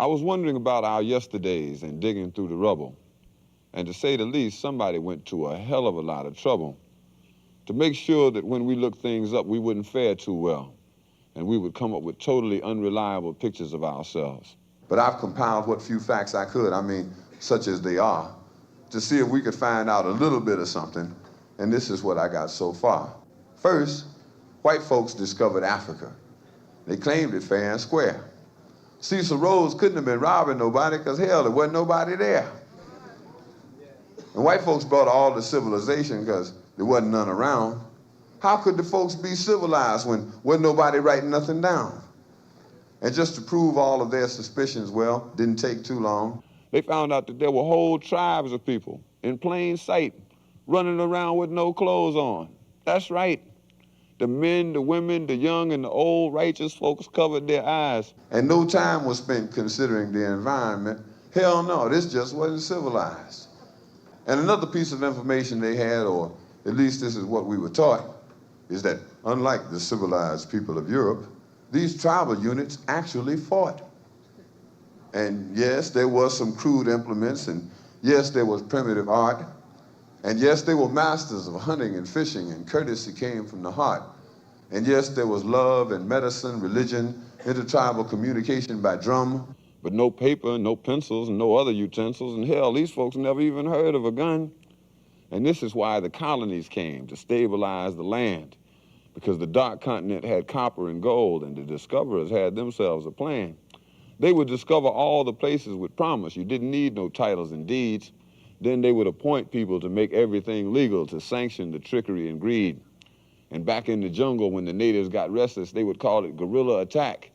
I was wondering about our yesterdays and digging through the rubble. And to say the least, somebody went to a hell of a lot of trouble to make sure that when we looked things up, we wouldn't fare too well, and we would come up with totally unreliable pictures of ourselves. But I've compiled what few facts I could, such as they are, to see if we could find out a little bit of something, and this is what I got so far. First, white folks discovered Africa. They claimed it fair and square. Cecil Rhodes couldn't have been robbing nobody because, hell, there wasn't nobody there. And white folks brought all the civilization because there wasn't none around. How could the folks be civilized when wasn't nobody writing nothing down? And just to prove all of their suspicions, well, didn't take too long. They found out that there were whole tribes of people in plain sight running around with no clothes on. That's right. The men, the women, the young, and the old righteous folks covered their eyes. And no time was spent considering the environment. Hell no, this just wasn't civilized. And another piece of information they had, or at least this is what we were taught, is that unlike the civilized people of Europe, these tribal units actually fought. And yes, there was some crude implements, and yes, there was primitive art, and yes, they were masters of hunting and fishing, and courtesy came from the heart. And yes, there was love and medicine, religion, intertribal communication by drum. But no paper, no pencils, and no other utensils, and hell, these folks never even heard of a gun. And this is why the colonies came, to stabilize the land, because the dark continent had copper and gold, and the discoverers had themselves a plan. They would discover all the places with promise. You didn't need no titles and deeds. Then they would appoint people to make everything legal, to sanction the trickery and greed. And back in the jungle, when the natives got restless, they would call it guerrilla attack.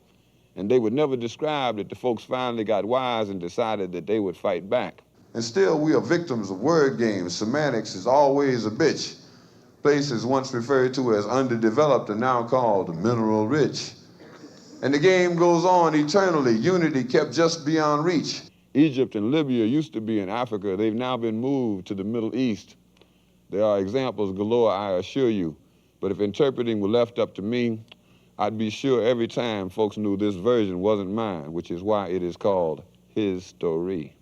And they would never describe that the folks finally got wise and decided that they would fight back. And still, we are victims of word games. Semantics is always a bitch. Places once referred to as underdeveloped are now called mineral rich. And the game goes on eternally. Unity kept just beyond reach. Egypt and Libya used to be in Africa. They've now been moved to the Middle East. There are examples galore, I assure you. But if interpreting were left up to me, I'd be sure every time folks knew this version wasn't mine, which is why it is called his story.